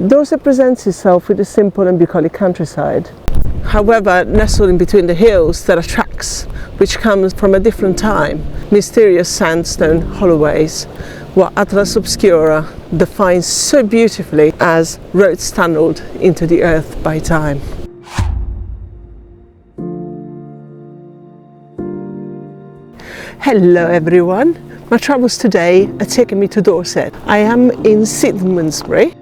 Dorset presents itself with a simple and bucolic countryside. However, nestled in between the hills, there are tracks which come from a different time, mysterious sandstone Holloways, what Atlas Obscura defines so beautifully as roads tunneled into the earth by time. Hello everyone, my travels today are taking me to Dorset. I am in Symondsbury.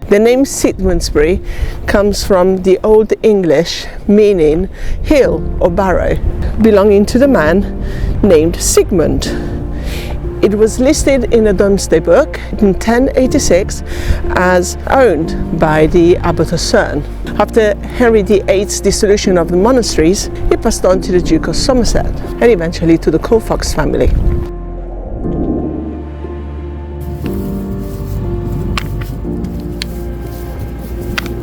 The name Symondsbury comes from the Old English meaning hill or barrow, belonging to the man named Sigmund. It was listed in a Domesday book in 1086 as owned by the abbot's son. After Henry VIII's dissolution of the monasteries, it passed on to the Duke of Somerset and eventually to the Colfax family.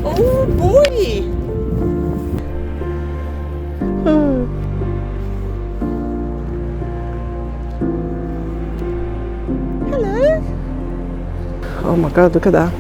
Oh boy! Oh. Hello! Oh my god, look at that.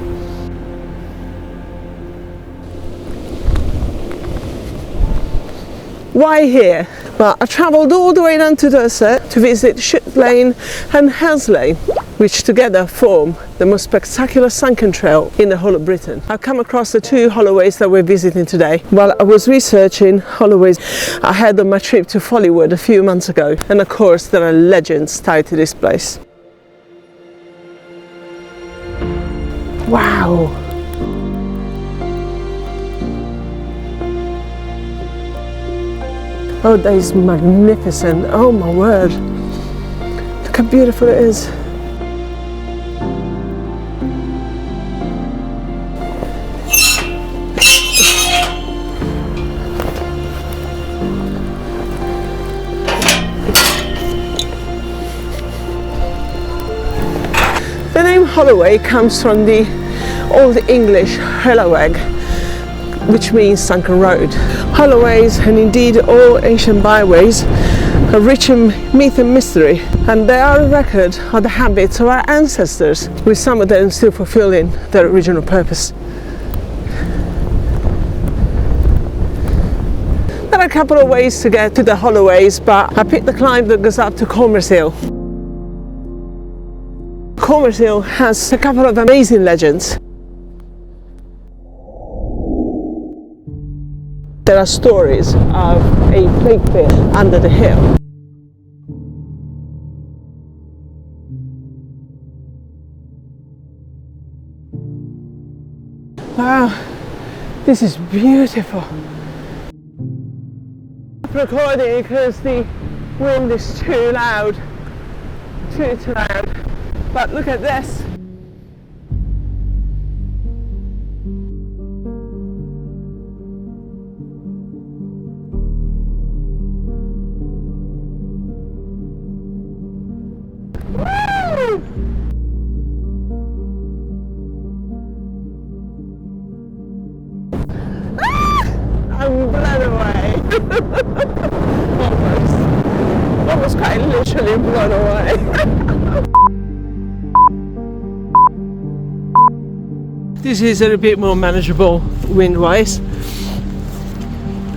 Why here? Well, I travelled all the way down to Dorset to visit Shute Lane and Hells Lane, which together form the most spectacular sunken trail in the whole of Britain. I've come across the two Holloways that we're visiting today. While I was researching Holloways ahead of my trip to Hollywood a few months ago, and of course there are legends tied to this place. Wow! Oh, that is magnificent. Oh my word. Look how beautiful it is. The name Holloway comes from the Old English Holloweg, which means sunken road. Holloways, and indeed all ancient byways, are rich in myth and mystery, and they are a record of the habits of our ancestors, with some of them still fulfilling their original purpose. There are a couple of ways to get to the Holloways, but I picked the climb that goes up to Commerce Hill. Commerce Hill has a couple of amazing legends. There are stories of a plague pit under the hill. Wow, this is beautiful. I'm recording because the wind is too loud, too loud. But look at this. I'm blown away. Almost quite literally blown away. This is a bit more manageable wind-wise.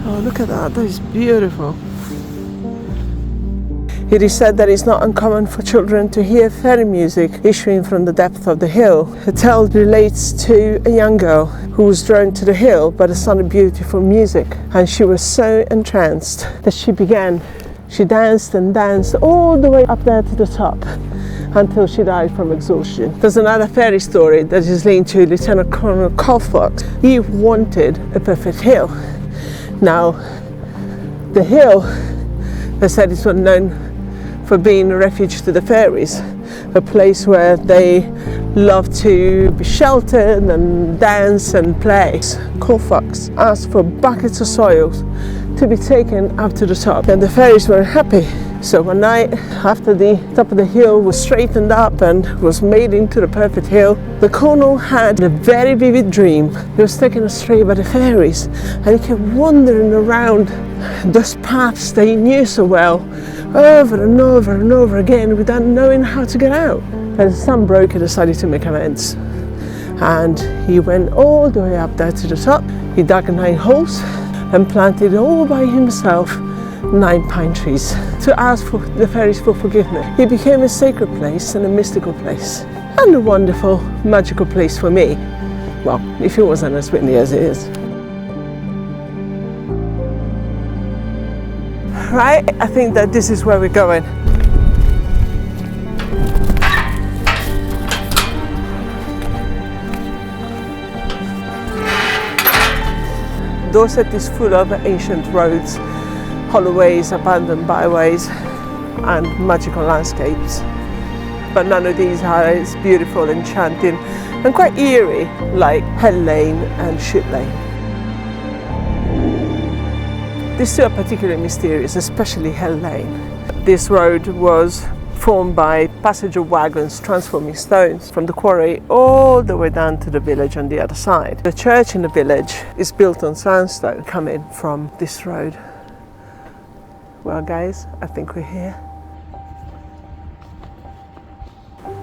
Oh, look at that, that is beautiful. It is said that it's not uncommon for children to hear fairy music issuing from the depth of the hill. The tale relates to a young girl who was drawn to the hill by the sound of beautiful music, and she was so entranced that she danced and danced all the way up there to the top until she died from exhaustion. There's another fairy story that is linked to Lieutenant Colonel Colfax. He wanted a perfect hill. Now, the hill, they said, is well known for being a refuge to the fairies, a place where they love to be sheltered and dance and play. Colfax asked for buckets of soil to be taken up to the top, and the fairies were happy. So one night, after the top of the hill was straightened up and was made into the perfect hill, the colonel had a very vivid dream. He was taken astray by the fairies, and he kept wandering around those paths that he knew so well, over and over and over again, without knowing how to get out. And the sun broke, he decided to make amends. And he went all the way up there to the top. He dug 9 holes and planted all by himself 9 pine trees to ask for the fairies for forgiveness. It became a sacred place and a mystical place and a wonderful, magical place for me. Well, if it wasn't as windy as it is. Right, I think that this is where we're going. Dorset is full of ancient roads, holloways, abandoned byways, and magical landscapes. But none of these are as beautiful, enchanting, and quite eerie like Hell Lane and Shute Lane. These two are particularly mysterious, especially Hell Lane. This road was formed by passenger wagons transforming stones from the quarry all the way down to the village on the other side. The church in the village is built on sandstone coming from this road. Well guys, I think we're here.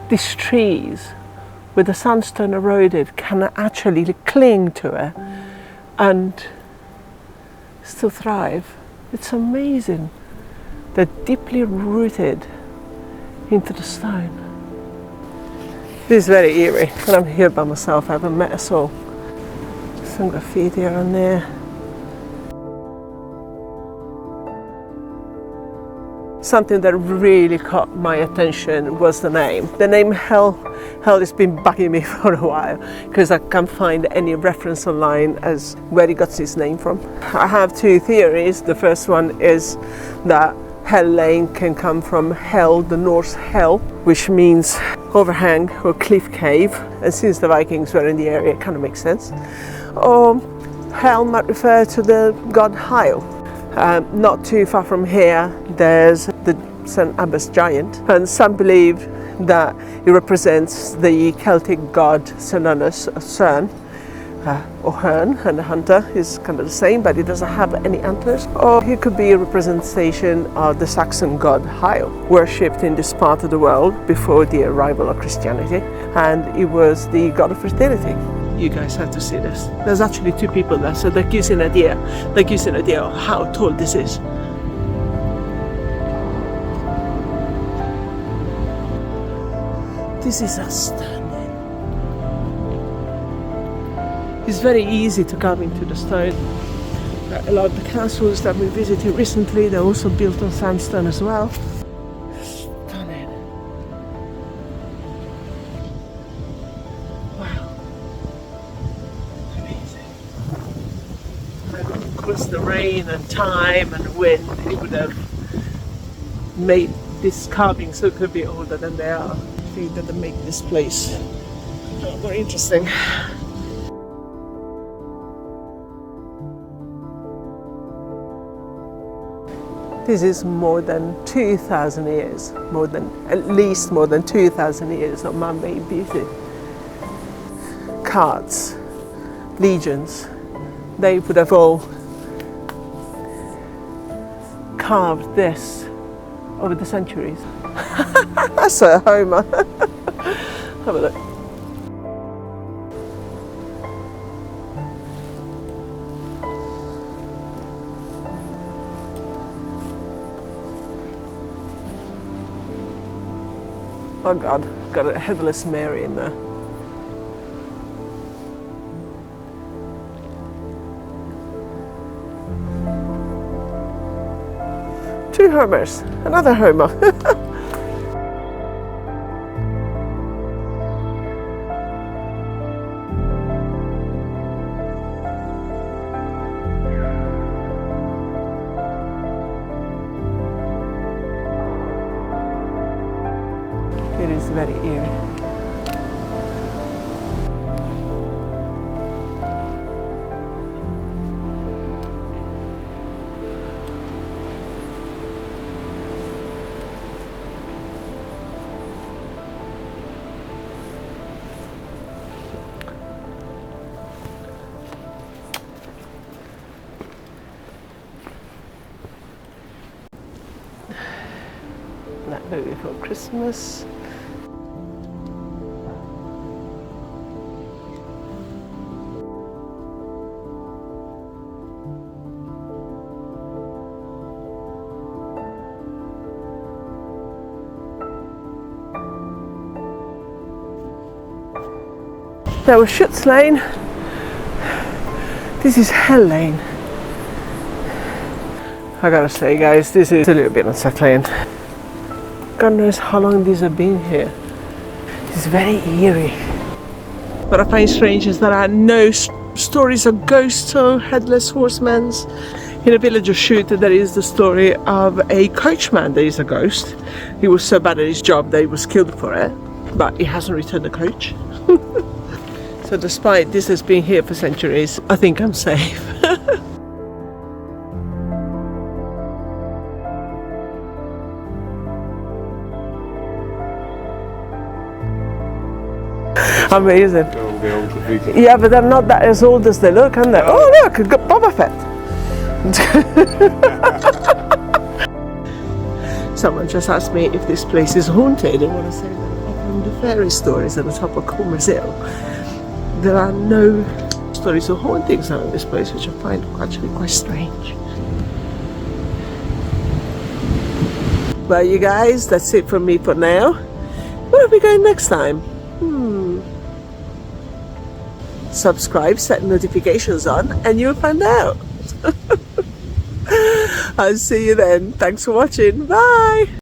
These trees with the sandstone eroded can actually cling to it and still thrive. It's amazing. They're deeply rooted into the stone. This is very eerie, and I'm here by myself. I haven't met a soul. Some graffiti around there. Something that really caught my attention was the name. The name Hell has been bugging me for a while because I can't find any reference online as where it got its name from. I have 2 theories. The first one is that Hell Lane can come from Hell, the Norse Hell, which means overhang or cliff cave, and since the Vikings were in the area, it kind of makes sense. Or Hell might refer to the god Hyle. Not too far from here, there's the St. Abbas giant, and some believe that it represents the Celtic god Cernunnos, a Cern, or Hern, and the hunter is kind of the same, but it doesn't have any antlers. Or it could be a representation of the Saxon god Hyle, worshipped in this part of the world before the arrival of Christianity, and it was the god of fertility. You guys have to see this. There's actually 2 people there, so that gives you an idea. That gives you an idea of how tall this is. This is outstanding. It's very easy to come into the stone. A lot of the castles that we visited recently, they're also built on sandstone as well. Stunning. Wow. Amazing. And of course the rain and time and wind, it would have made this carving so it could be older than they are. I think that they make this place more interesting. This is more than 2,000 years, at least more than 2,000 years of man-made beauty. Carts, legions, they would have all carved this over the centuries. That's a Homer. Have a look. Oh God, got a headless Mary in there. Two Homers, another Homer. It is very eerie. That movie before Christmas. That was Shute's Lane. This is Hell Lane. I gotta say, guys, this is a little bit unsettling. God knows how long these have been here. It's very eerie. What I find strange is there are no stories of ghosts or headless horsemen. In the village of Shute, there is the story of a coachman that is a ghost. He was so bad at his job that he was killed for it, but he hasn't returned the coach. So despite this has been here for centuries, I think I'm safe. Amazing. Yeah, but they're not that as old as they look, are they? Oh look, I've got Boba Fett. Someone just asked me if this place is haunted. I want to say that from the fairy stories at the top of Comer's Hill, there are no stories of hauntings around this place, which I find actually quite strange. Well, you guys, that's it from me for now. Where are we going next time? Subscribe, set notifications on, and you'll find out. I'll see you then. Thanks for watching. Bye.